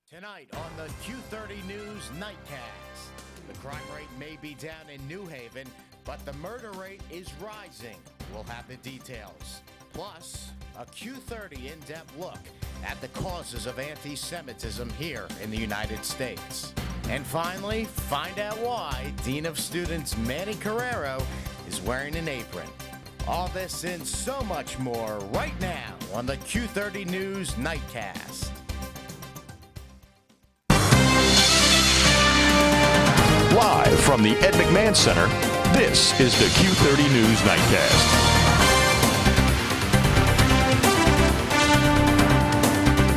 Tonight on the Q30 News Nightcast, the crime rate may be down in New Haven, but the murder rate is rising. We'll have the details. Plus, a Q30 in-depth look at the causes of anti-Semitism here in the United States. And finally, find out why Dean of Students Manny Carrero is wearing an apron. All this and so much more right now on the Q30 News Nightcast. Live from the Ed McMahon Center, this is the Q30 News Nightcast.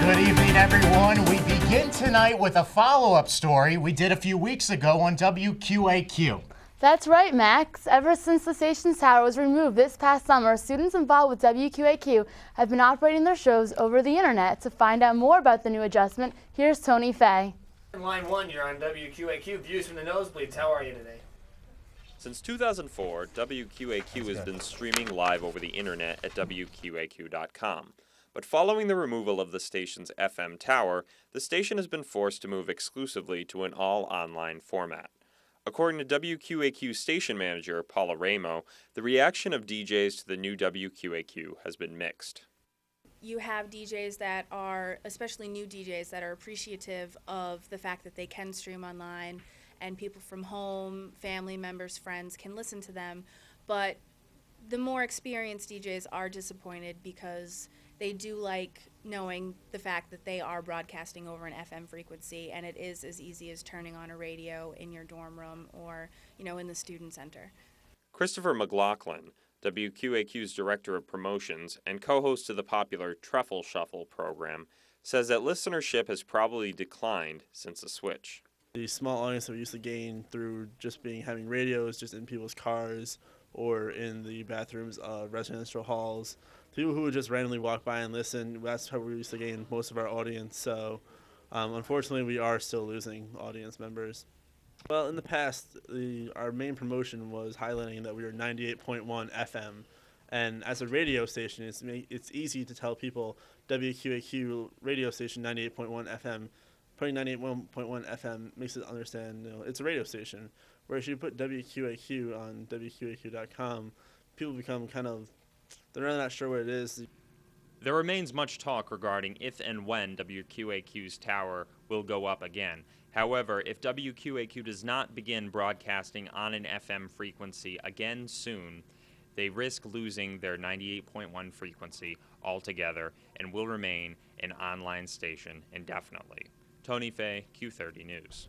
Good evening, everyone. We begin tonight with a follow-up story we did a few weeks ago on WQAQ. That's right, Max. Ever since the station's tower was removed this past summer, students involved with WQAQ have been operating their shows over the internet. To find out more about the new adjustment, here's Tony Fay. Line 1, you're on WQAQ. Views from the nosebleeds. How are you today? Since 2004, WQAQ has been streaming live over the internet at WQAQ.com. But following the removal of the station's FM tower, the station has been forced to move exclusively to an all-online format. According to WQAQ station manager Paula Ramo, the reaction of DJs to the new WQAQ has been mixed. You have DJs that are, especially new DJs, that are appreciative of the fact that they can stream online and people from home, family members, friends can listen to them. But the more experienced DJs are disappointed because they do like knowing the fact that they are broadcasting over an FM frequency, and it is as easy as turning on a radio in your dorm room or, in the student center. Christopher McLaughlin, WQAQ's Director of Promotions and co-host of the popular Truffle Shuffle program, says that listenership has probably declined since the switch. The small audience that we used to gain through just having radios just in people's cars or in the bathrooms of residential halls, people who would just randomly walk by and listen, that's how we used to gain most of our audience. So unfortunately, we are still losing audience members. Well, in the past, our main promotion was highlighting that we were 98.1 FM. And as a radio station, it's easy to tell people WQAQ radio station 98.1 FM. Putting 98.1 FM makes it understand, it's a radio station. Whereas you put WQAQ on WQAQ.com, people become they're really not sure what it is. There remains much talk regarding if and when WQAQ's tower will go up again. However, if WQAQ does not begin broadcasting on an FM frequency again soon, they risk losing their 98.1 frequency altogether and will remain an online station indefinitely. Tony Fay, Q30 News.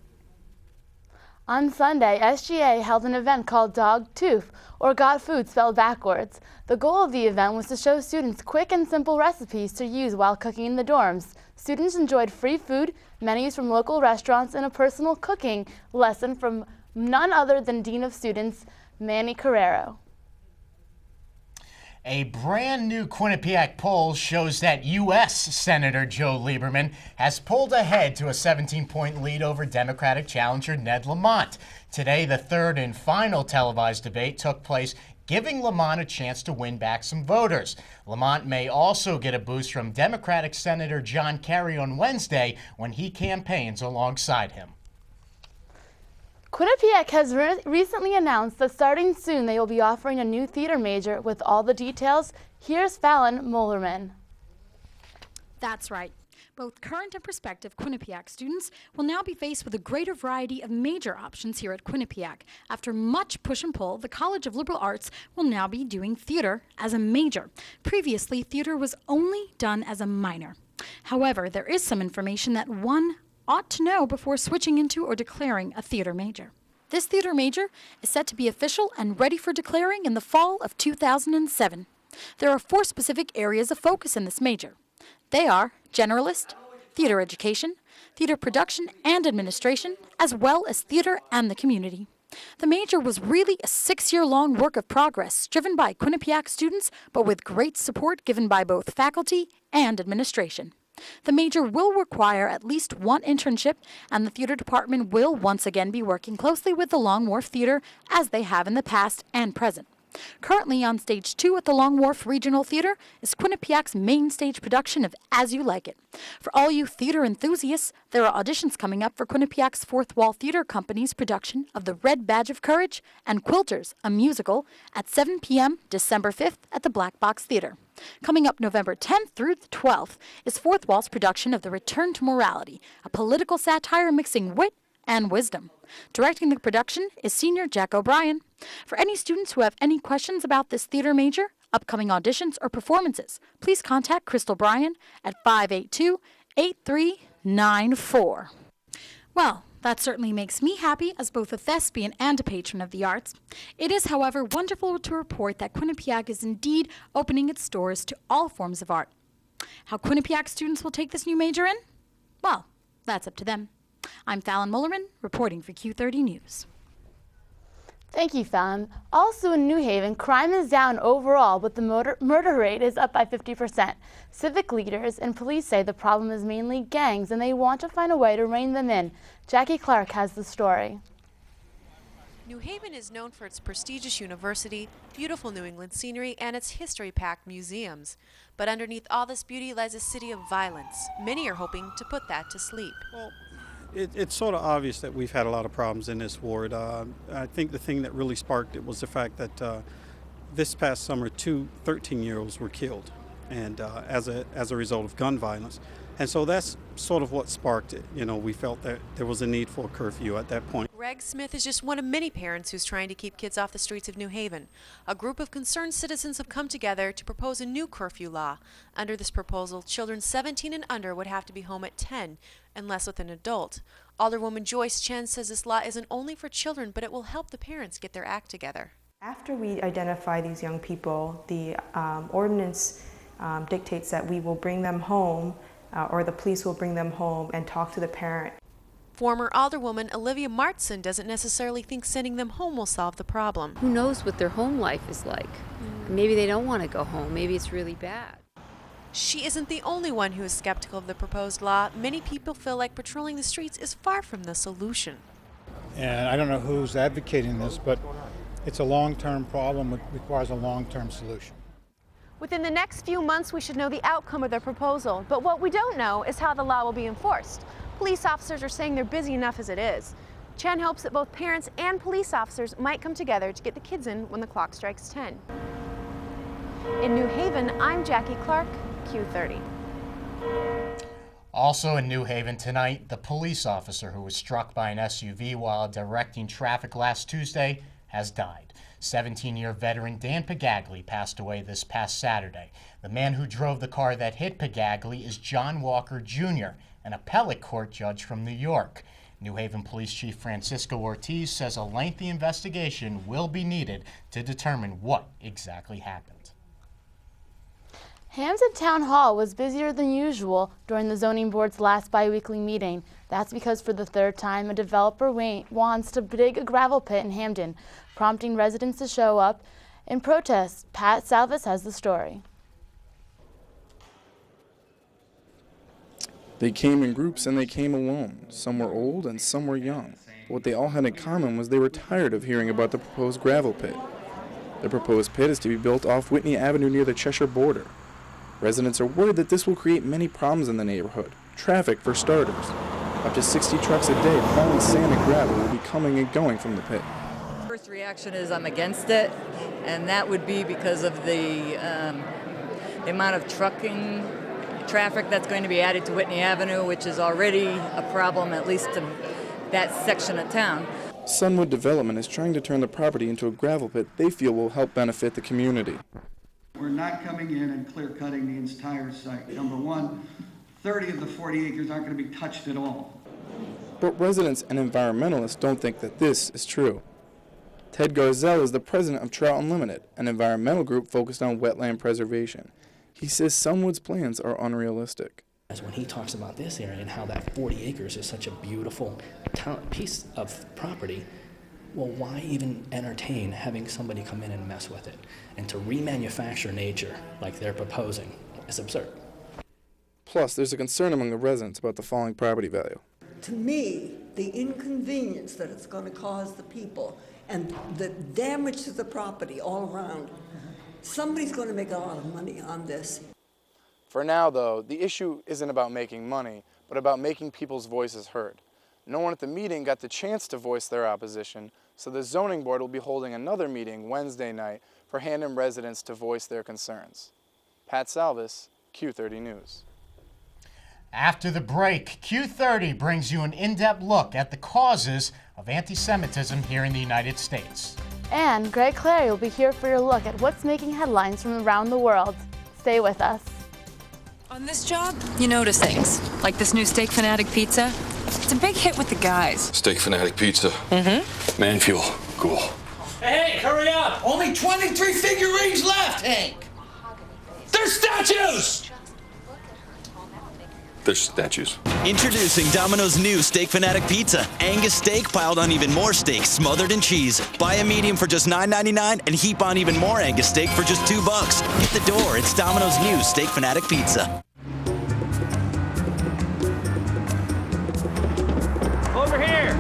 On Sunday, SGA held an event called Dog Tooth, or Got Food spelled backwards. The goal of the event was to show students quick and simple recipes to use while cooking in the dorms. Students enjoyed free food, menus from local restaurants, and a personal cooking lesson from none other than Dean of Students Manny Carrero. A brand new Quinnipiac poll shows that U.S. Senator Joe Lieberman has pulled ahead to a 17-point lead over Democratic challenger Ned Lamont. Today, the third and final televised debate took place, giving Lamont a chance to win back some voters. Lamont may also get a boost from Democratic Senator John Kerry on Wednesday when he campaigns alongside him. Quinnipiac has recently announced that starting soon they will be offering a new theater major. With all the details, here's Fallon Mullerman. That's right. Both current and prospective Quinnipiac students will now be faced with a greater variety of major options here at Quinnipiac. After much push and pull, the College of Liberal Arts will now be doing theater as a major. Previously, theater was only done as a minor. However, there is some information that one ought to know before switching into or declaring a theater major. This theater major is set to be official and ready for declaring in the fall of 2007. There are 4 specific areas of focus in this major. They are generalist, theater education, theater production and administration, as well as theater and the community. The major was really a 6-year-long work of progress driven by Quinnipiac students, but with great support given by both faculty and administration. The major will require at least 1 internship, and the theater department will once again be working closely with the Long Wharf Theater as they have in the past and present. Currently on Stage 2 at the Long Wharf Regional Theater is Quinnipiac's main stage production of As You Like It. For all you theater enthusiasts, there are auditions coming up for Quinnipiac's Fourth Wall Theater Company's production of The Red Badge of Courage and Quilters, a musical, at 7 p.m. December 5th at the Black Box Theater. Coming up November 10th through the 12th is Fourth Wall's production of The Return to Morality, a political satire mixing wit and wisdom. Directing the production is senior Jack O'Brien. For any students who have any questions about this theater major, upcoming auditions, or performances, please contact Crystal Bryan at 582-8394. Well, that certainly makes me happy as both a thespian and a patron of the arts. It is, however, wonderful to report that Quinnipiac is indeed opening its doors to all forms of art. How Quinnipiac students will take this new major in? Well, that's up to them. I'm Fallon Mullerman, reporting for Q30 News. Thank you, Fallon. Also in New Haven, crime is down overall, but the murder rate is up by 50%. Civic leaders and police say the problem is mainly gangs, and they want to find a way to rein them in. Jackie Clark has the story. New Haven is known for its prestigious university, beautiful New England scenery, and its history-packed museums. But underneath all this beauty lies a city of violence. Many are hoping to put that to sleep. Well, it's sort of obvious that we've had a lot of problems in this ward. I think the thing that really sparked it was the fact that this past summer 2 13-year-olds were killed, and as a result of gun violence. And so that's sort of what sparked it. You know, we felt that there was a need for a curfew at that point. Greg Smith is just one of many parents who's trying to keep kids off the streets of New Haven. A group of concerned citizens have come together to propose a new curfew law. Under this proposal, children 17 and under would have to be home at 10, unless with an adult. Alderwoman Joyce Chen says this law isn't only for children, but it will help the parents get their act together. After we identify these young people, the ordinance dictates that we will bring them home, or the police will bring them home and talk to the parent. Former Alderwoman Olivia Martson doesn't necessarily think sending them home will solve the problem. Who knows what their home life is like? Maybe they don't want to go home. Maybe it's really bad. She isn't the only one who is skeptical of the proposed law. Many people feel like patrolling the streets is far from the solution. And I don't know who's advocating this, but it's a long-term problem that requires a long-term solution. Within the next few months, we should know the outcome of their proposal. But what we don't know is how the law will be enforced. Police officers are saying they're busy enough as it is. Chen hopes that both parents and police officers might come together to get the kids in when the clock strikes 10. In New Haven, I'm Jackie Clark, Q30. Also in New Haven tonight, the police officer who was struck by an SUV while directing traffic last Tuesday has died. 17-year veteran Dan Pagagli passed away this past Saturday. The man who drove the car that hit Pagagli is John Walker Jr., an appellate court judge from New York. New Haven Police Chief Francisco Ortiz says a lengthy investigation will be needed to determine what exactly happened. Hampton Town Hall was busier than usual during the zoning board's last biweekly meeting. That's because for the third time, a developer wants to dig a gravel pit in Hampton, prompting residents to show up in protest. Pat Salvis has the story. They came in groups and they came alone. Some were old and some were young. But what they all had in common was they were tired of hearing about the proposed gravel pit. The proposed pit is to be built off Whitney Avenue near the Cheshire border. Residents are worried that this will create many problems in the neighborhood. Traffic, for starters. Up to 60 trucks a day hauling sand and gravel will be coming and going from the pit. First reaction is I'm against it, and that would be because of the amount of trucking traffic that's going to be added to Whitney Avenue, which is already a problem, at least to that section of town. Sunwood Development is trying to turn the property into a gravel pit they feel will help benefit the community. We're not coming in and clear-cutting the entire site. Number one, 30 of the 40 acres aren't going to be touched at all. But residents and environmentalists don't think that this is true. Ted Garzel is the president of Trout Unlimited, an environmental group focused on wetland preservation. He says Sunwood's plans are unrealistic. When he talks about this area and how that 40 acres is such a beautiful piece of property, well, why even entertain having somebody come in and mess with it? And to remanufacture nature like they're proposing is absurd. Plus, there's a concern among the residents about the falling property value. To me, the inconvenience that it's going to cause the people and the damage to the property all around. Somebody's going to make a lot of money on this. For now, though, the issue isn't about making money, but about making people's voices heard. No one at the meeting got the chance to voice their opposition, so the zoning board will be holding another meeting Wednesday night for Handham residents to voice their concerns. Pat Salvis, Q30 News. After the break, Q30 brings you an in-depth look at the causes of anti-Semitism here in the United States. And Greg Clary will be here for your look at what's making headlines from around the world. Stay with us. On this job, you notice things, like this new Steak Fanatic pizza. It's a big hit with the guys. Steak Fanatic pizza. Mm-hmm. Man fuel. Cool. Hey, hurry up! Only 23 figurines left, Hank! They're statues! They're statues. Introducing Domino's new Steak Fanatic Pizza. Angus steak piled on even more steak, smothered in cheese. Buy a medium for just $9.99 and heap on even more Angus steak for just $2. Hit the door. It's Domino's new Steak Fanatic Pizza. Over here!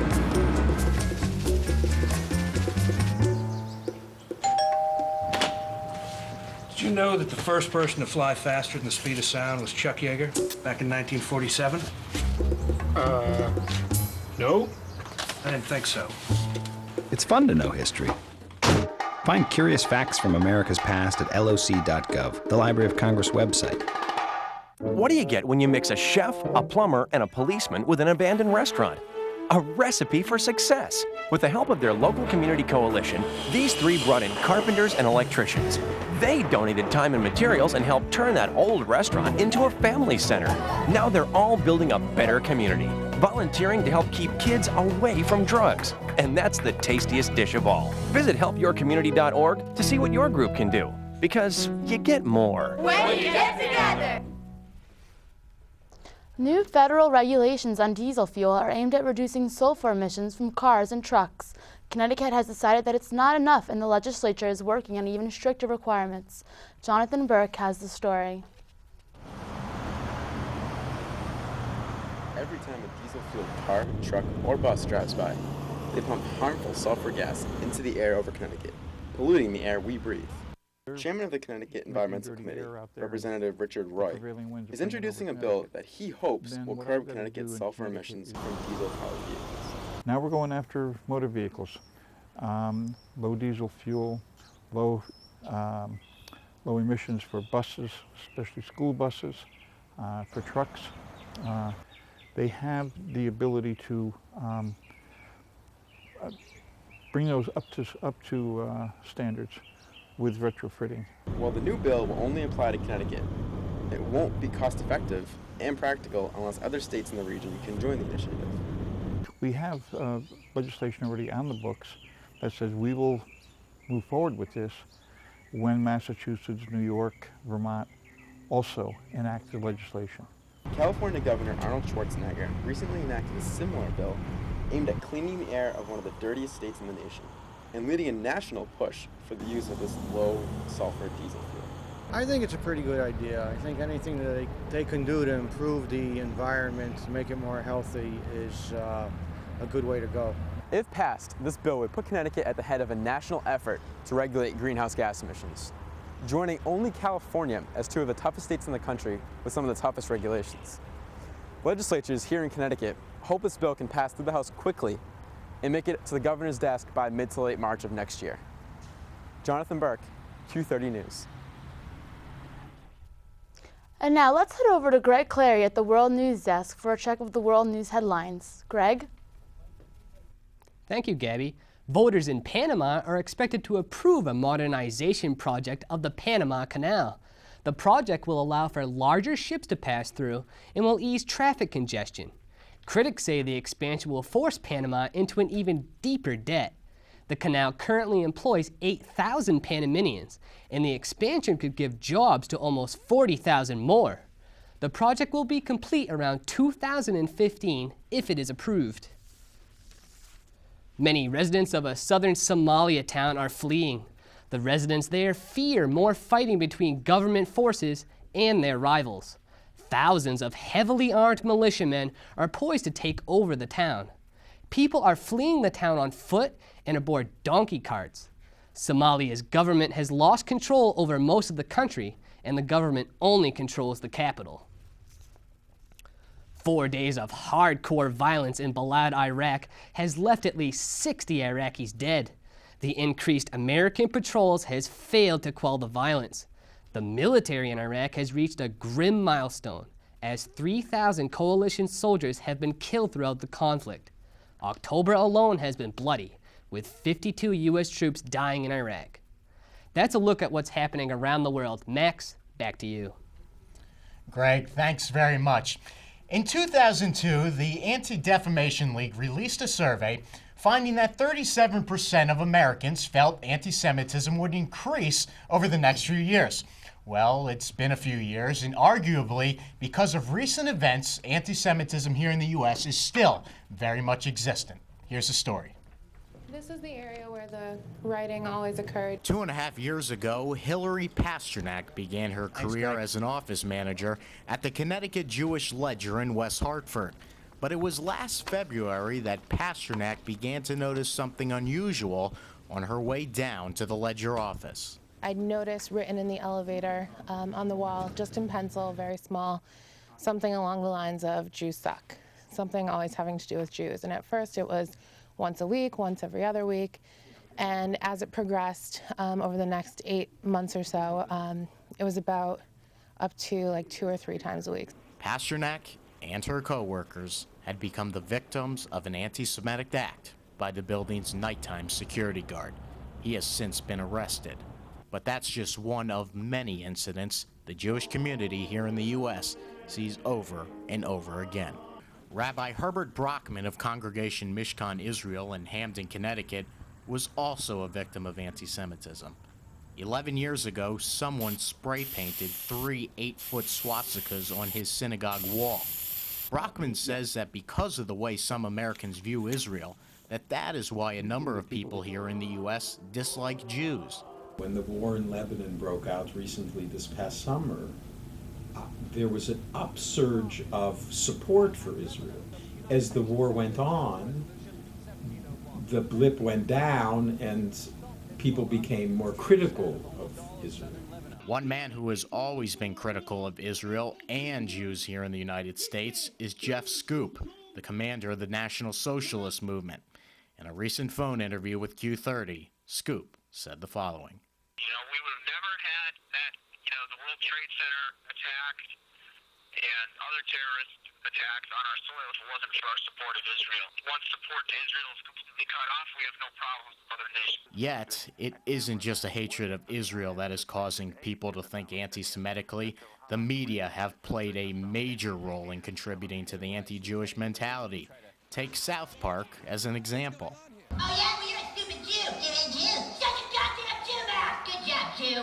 Did you know that the first person to fly faster than the speed of sound was Chuck Yeager back in 1947? No. I didn't think so. It's fun to know history. Find curious facts from America's past at loc.gov, the Library of Congress website. What do you get when you mix a chef, a plumber, and a policeman with an abandoned restaurant? A recipe for success. With the help of their local community coalition, these three brought in carpenters and electricians. They donated time and materials and helped turn that old restaurant into a family center. Now they're all building a better community, volunteering to help keep kids away from drugs. And that's the tastiest dish of all. Visit helpyourcommunity.org to see what your group can do, because you get more when you get together. New federal regulations on diesel fuel are aimed at reducing sulfur emissions from cars and trucks. Connecticut has decided that it's not enough, and the legislature is working on even stricter requirements. Jonathan Burke has the story. Every time a diesel-fueled car, truck, or bus drives by, they pump harmful sulfur gas into the air over Connecticut, polluting the air we breathe. Chairman of the Connecticut Environmental Committee, Representative Richard Roy, is introducing a bill that he hopes will curb Connecticut's sulfur emissions from diesel-powered vehicles. Now we're going after motor vehicles, low diesel fuel, low emissions for buses, especially school buses, for trucks. They have the ability to bring those up to standards with retrofitting. While the new bill will only apply to Connecticut, it won't be cost-effective and practical unless other states in the region can join the initiative. We have legislation already on the books that says we will move forward with this when Massachusetts, New York, Vermont also enact the legislation. California Governor Arnold Schwarzenegger recently enacted a similar bill aimed at cleaning the air of one of the dirtiest states in the nation and leading a national push for the use of this low-sulfur diesel fuel. I think it's a pretty good idea. I think anything that they can do to improve the environment, to make it more healthy, is a good way to go. If passed, this bill would put Connecticut at the head of a national effort to regulate greenhouse gas emissions, joining only California as two of the toughest states in the country with some of the toughest regulations. Legislatures here in Connecticut hope this bill can pass through the House quickly and make it to the governor's desk by mid to late March of next year. Jonathan Burke, Q30 News. And now let's head over to Greg Clary at the World News Desk for a check of the world news headlines. Greg? Thank you, Gabby. Voters in Panama are expected to approve a modernization project of the Panama Canal. The project will allow for larger ships to pass through and will ease traffic congestion. Critics say the expansion will force Panama into an even deeper debt. The canal currently employs 8,000 Panamanians, and the expansion could give jobs to almost 40,000 more. The project will be complete around 2015 if it is approved. Many residents of a southern Somalia town are fleeing. The residents there fear more fighting between government forces and their rivals. Thousands of heavily armed militiamen are poised to take over the town. People are fleeing the town on foot and aboard donkey carts. Somalia's government has lost control over most of the country, and the government only controls the capital. 4 days of hardcore violence in Balad, Iraq has left at least 60 Iraqis dead. The increased American patrols has failed to quell the violence. The military in Iraq has reached a grim milestone, as 3,000 coalition soldiers have been killed throughout the conflict. October alone has been bloody, with 52 U.S. troops dying in Iraq. That's a look at what's happening around the world. Max, back to you. Greg, thanks very much. In 2002, the Anti-Defamation League released a survey finding that 37% of Americans felt anti-Semitism would increase over the next few years. Well, it's been a few years, and arguably, because of recent events, anti-Semitism here in the U.S. is still very much existent. Here's the story. This is the area where the rioting always occurred. 2.5 years ago, Hillary Pasternak began her career as an office manager at the Connecticut Jewish Ledger in West Hartford. But it was last February that Pasternak began to notice something unusual on her way down to the Ledger office. I'd noticed written in the elevator on the wall, just in pencil, very small, something along the lines of "Jews suck," something always having to do with Jews. And at first it was once a week, once every other week. And as it progressed over the next 8 months or so, it was about up to like 2 or 3 times a week. Pasternak and her co-workers had become the victims of an anti-Semitic act by the building's nighttime security guard. He has since been arrested. But that's just one of many incidents the Jewish community here in the U.S. sees over and over again. Rabbi Herbert Brockman of Congregation Mishkan Israel in Hamden, Connecticut, was also a victim of anti-Semitism. 11 years ago, someone spray-painted 3 8-foot swastikas on his synagogue wall. Brockman says that because of the way some Americans view Israel, that is why a number of people here in the U.S. dislike Jews. When the war in Lebanon broke out recently this past summer, there was an upsurge of support for Israel. As the war went on, the blip went down and people became more critical of Israel. One man who has always been critical of Israel and Jews here in the United States is Jeff Scoop, the commander of the National Socialist Movement. In a recent phone interview with Q30, Scoop said the following. We would have never had that, the World Trade Center attacked and other terrorist attacks on our soil if it wasn't for our support of Israel. Once support to Israel is completely cut off, we have no problems with other nations. Yet, it isn't just a hatred of Israel that is causing people to think anti-Semitically. The media have played a major role in contributing to the anti-Jewish mentality. Take South Park as an example. Oh yeah, well you're a stupid Jew. Jew. Shut your goddamn Jew mouth. Good job, Jew.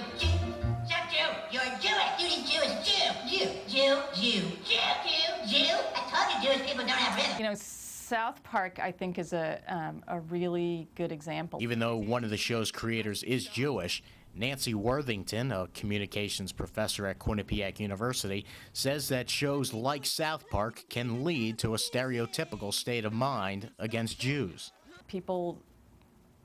Shut Jew. You're a Jewish. You need Jewish. Jew. I told you Jewish people don't have rhythm. South Park, I think, is a really good example. Even though one of the show's creators is Jewish, Nancy Worthington, a communications professor at Quinnipiac University, says that shows like South Park can lead to a stereotypical state of mind against Jews. People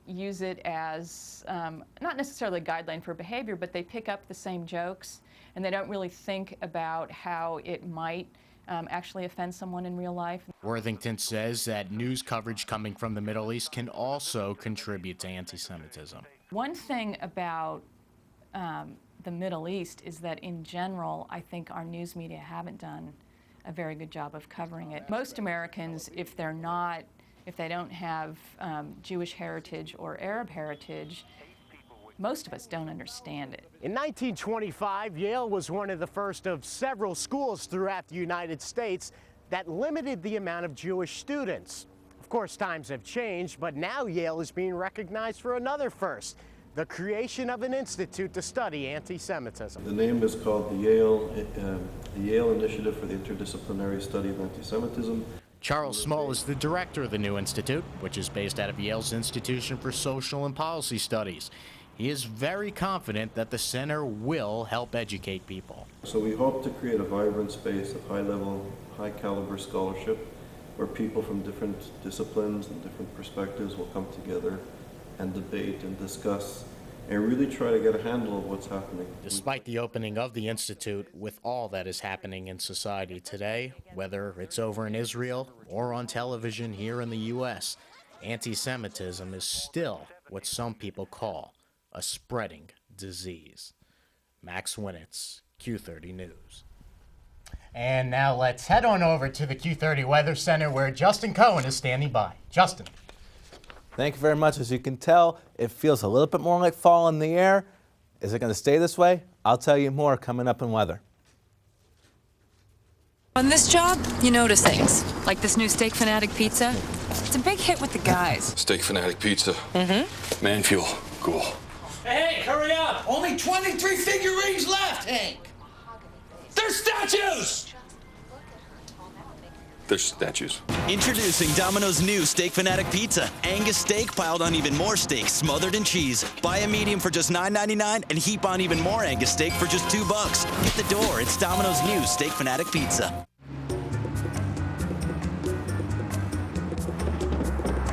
use it as not necessarily a guideline for behavior, but they pick up the same jokes, and they don't really think about how it might actually offend someone in real life. Worthington says that news coverage coming from the Middle East can also contribute to anti-Semitism. One thing about the Middle East is that in general, I think our news media haven't done a very good job of covering it. Most Americans, if they don't have Jewish heritage or Arab heritage, most of us don't understand it. In 1925, Yale was one of the first of several schools throughout the United States that limited the amount of Jewish students. Of course, times have changed, but now Yale is being recognized for another first, the creation of an institute to study anti-Semitism. The name is called the Yale Initiative for the Interdisciplinary Study of Anti-Semitism. Charles Small is the director of the new institute, which is based out of Yale's Institution for Social and Policy Studies. He is very confident that the center will help educate people. So we hope to create a vibrant space of high-level, high-caliber scholarship where people from different disciplines and different perspectives will come together and debate and discuss and really try to get a handle of what's happening. Despite the opening of the Institute, with all that is happening in society today, whether it's over in Israel or on television here in the U.S., anti-Semitism is still what some people call a spreading disease. Max Winitz, Q30 News. And now let's head on over to the Q30 Weather Center where Justin Cohen is standing by. Justin. Thank you very much. As you can tell, it feels a little bit more like fall in the air. Is it going to stay this way? I'll tell you more coming up in weather. On this job, you notice things, like this new Steak Fanatic pizza. It's a big hit with the guys. Steak Fanatic pizza. Mm-hmm. Man fuel. Cool. Hey, hurry up! Only 23 figurines left, Hank! They're statues! There's statues. Introducing Domino's new Steak Fanatic Pizza. Angus steak piled on even more steak, smothered in cheese. Buy a medium for just $9.99 and heap on even more Angus steak for just $2. Hit the door. It's Domino's new Steak Fanatic Pizza.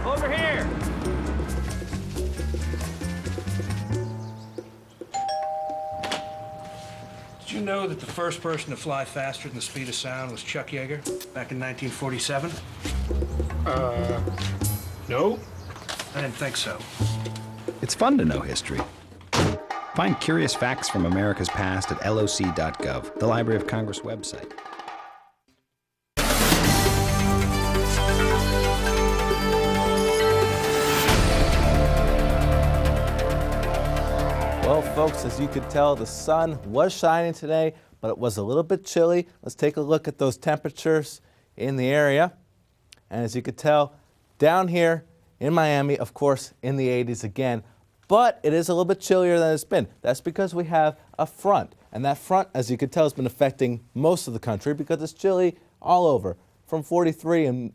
Over here! Did you know that the first person to fly faster than the speed of sound was Chuck Yeager back in 1947? No. I didn't think so. It's fun to know history. Find curious facts from America's past at loc.gov, the Library of Congress website. Well, folks, as you could tell, the sun was shining today, but it was a little bit chilly. Let's take a look at those temperatures in the area. And as you could tell, down here in Miami, of course, in the 80s again, but it is a little bit chillier than it's been. That's because we have a front. And that front, as you could tell, has been affecting most of the country because it's chilly all over. From 43 in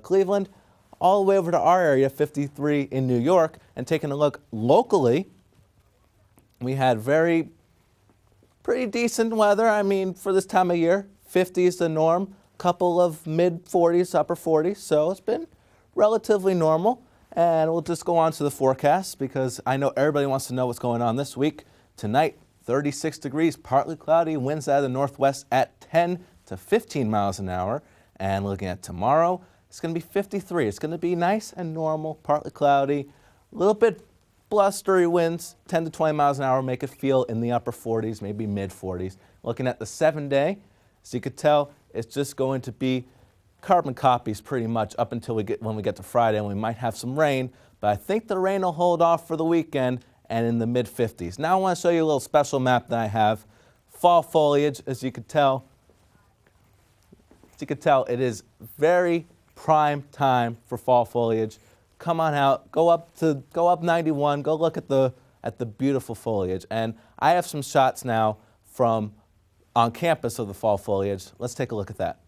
Cleveland all the way over to our area, 53 in New York. And taking a look locally, we had pretty decent weather. I mean, for this time of year, 50 is the norm, couple of mid 40s, upper 40s. So it's been relatively normal. And we'll just go on to the forecast because I know everybody wants to know what's going on this week. Tonight, 36 degrees, partly cloudy, winds out of the northwest at 10 to 15 miles an hour. And looking at tomorrow, it's going to be 53. It's going to be nice and normal, partly cloudy, a little bit blustery winds, 10 to 20 miles an hour, make it feel in the upper 40s, maybe mid 40s. Looking at the 7-day, as you could tell, it's just going to be carbon copies pretty much up until when we get to Friday, and we might have some rain, but I think the rain will hold off for the weekend and in the mid 50s. Now I want to show you a little special map that I have. Fall foliage, as you could tell. As you could tell, it is very prime time for fall foliage. Come on out, go up 91, go look at the beautiful foliage. And I have some shots now from on campus of the fall foliage. Let's take a look at that.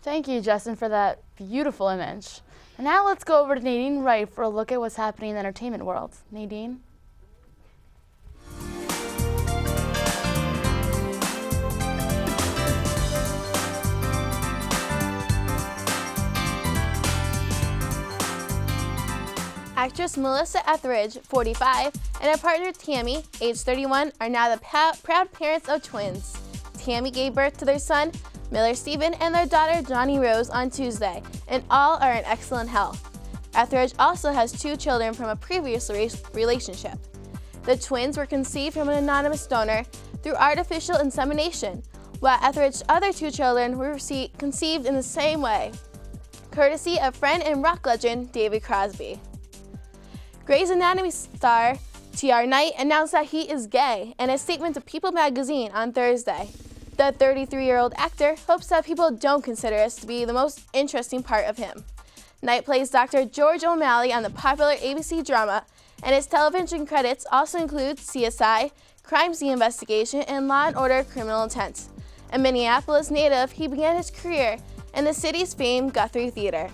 Thank you, Justin, for that beautiful image. And now let's go over to Nadine Wright for a look at what's happening in the entertainment world. Nadine? Actress Melissa Etheridge, 45, and her partner Tammy, age 31, are now the proud parents of twins. Tammy gave birth to their son, Miller Stephen, and their daughter Johnny Rose on Tuesday, and all are in excellent health. Etheridge also has 2 children from a previous relationship. The twins were conceived from an anonymous donor through artificial insemination, while Etheridge's other 2 children were conceived in the same way, courtesy of friend and rock legend David Crosby. Grey's Anatomy star T.R. Knight announced that he is gay in a statement to People magazine on Thursday. The 33-year-old actor hopes that people don't consider us to be the most interesting part of him. Knight plays Dr. George O'Malley on the popular ABC drama, and his television credits also include CSI, Crime Scene Investigation, and Law & Order Criminal Intent. A Minneapolis native, he began his career in the city's famed Guthrie Theater.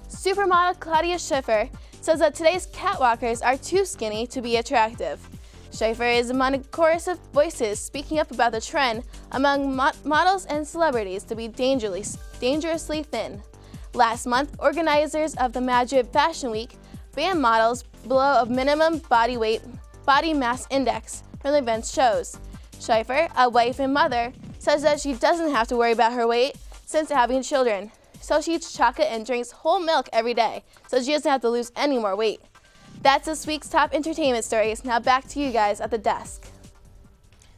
Supermodel Claudia Schiffer says that today's catwalkers are too skinny to be attractive. Schiffer is among a chorus of voices speaking up about the trend among models and celebrities to be dangerously thin. Last month, organizers of the Madrid Fashion Week banned models below a minimum body mass index from the event's shows. Schiffer, a wife and mother, says that she doesn't have to worry about her weight since having children. So she eats chocolate and drinks whole milk every day, so she doesn't have to lose any more weight. That's this week's top entertainment stories. Now back to you guys at the desk.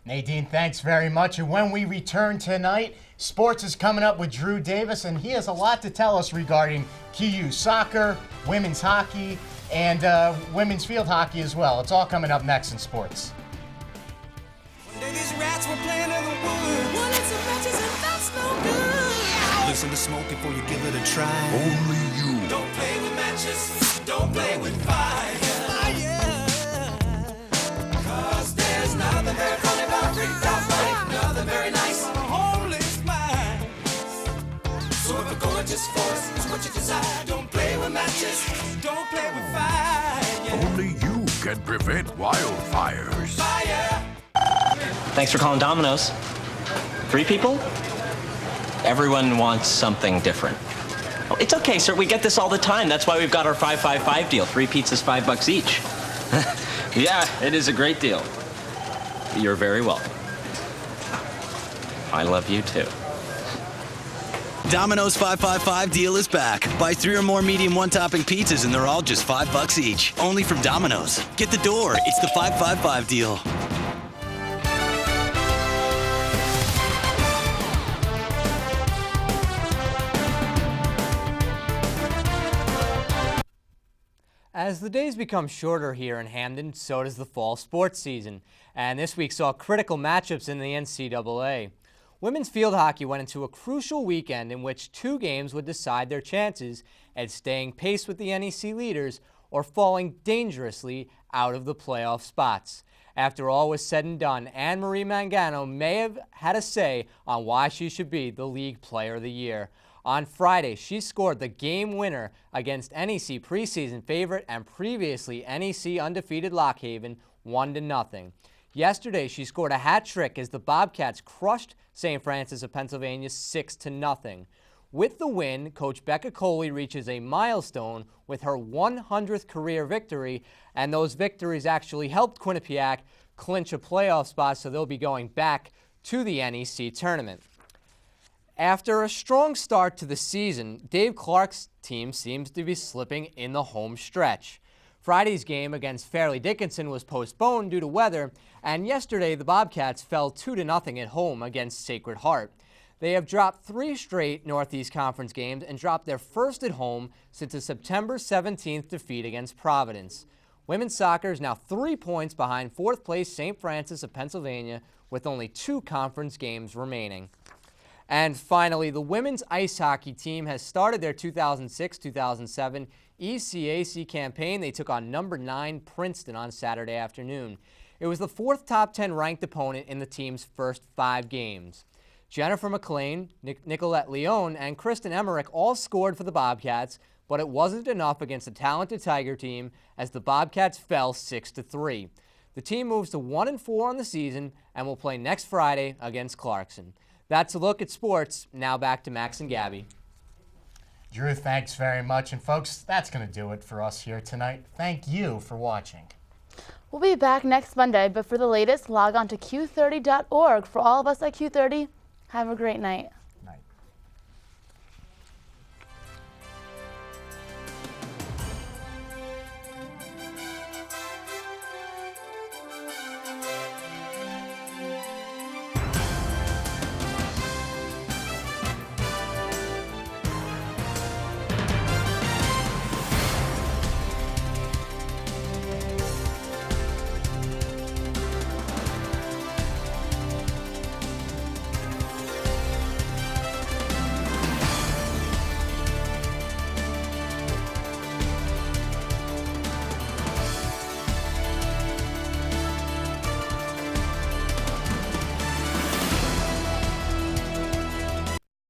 Nadine, thanks very much. And when we return tonight, sports is coming up with Drew Davis, and he has a lot to tell us regarding KU soccer, women's hockey, and women's field hockey as well. It's all coming up next in sports. These rats were playing in the woods. Wanted some matches and that's no good. Listen to smoke before you give it a try. Only you. Don't play with matches. Don't play with fire. Cause there's nothing very funny about free nothing very nice. Holy smile. So if a gorgeous force is what you desire, don't play with matches. Don't play with fire. Only you can prevent wildfires. Fire. Thanks for calling Domino's. 3 people? Everyone wants something different. Oh, it's okay, sir. We get this all the time. That's why we've got our 5-5-5 deal. 3 pizzas, $5 each. Yeah, it is a great deal. You're very welcome. I love you too. Domino's 5-5-5 deal is back. Buy 3 or more medium one-topping pizzas and they're all just $5 each. Only from Domino's. Get the door. It's the 5-5-5 deal. As the days become shorter here in Hamden, so does the fall sports season. And this week saw critical matchups in the NCAA. Women's field hockey went into a crucial weekend in which 2 games would decide their chances at staying pace with the NEC leaders or falling dangerously out of the playoff spots. After all was said and done, Anne-Marie Mangano may have had a say on why she should be the League Player of the Year. On Friday, she scored the game winner against NEC preseason favorite and previously NEC undefeated Lock Haven 1-0. Yesterday, she scored a hat trick as the Bobcats crushed St. Francis of Pennsylvania 6-0. With the win, Coach Becca Coley reaches a milestone with her 100th career victory, and those victories actually helped Quinnipiac clinch a playoff spot, so they'll be going back to the NEC tournament. After a strong start to the season, Dave Clark's team seems to be slipping in the home stretch. Friday's game against Fairleigh Dickinson was postponed due to weather, and yesterday the Bobcats fell 2-0 at home against Sacred Heart. They have dropped 3 straight Northeast Conference games and dropped their first at home since a September 17th defeat against Providence. Women's soccer is now 3 points behind 4th place St. Francis of Pennsylvania with only 2 conference games remaining. And finally, the women's ice hockey team has started their 2006-2007 ECAC campaign. They took on number 9 Princeton on Saturday afternoon. It was the 4th top 10 ranked opponent in the team's first 5 games. Jennifer McLean, Nicolette Leone, and Kristen Emmerich all scored for the Bobcats, but it wasn't enough against the talented Tiger team as the Bobcats fell 6-3. The team moves to 1-4 on the season and will play next Friday against Clarkson. That's a look at sports. Now back to Max and Gabby. Drew, thanks very much. And folks, that's going to do it for us here tonight. Thank you for watching. We'll be back next Monday, but for the latest, log on to Q30.org. For all of us at Q30, have a great night.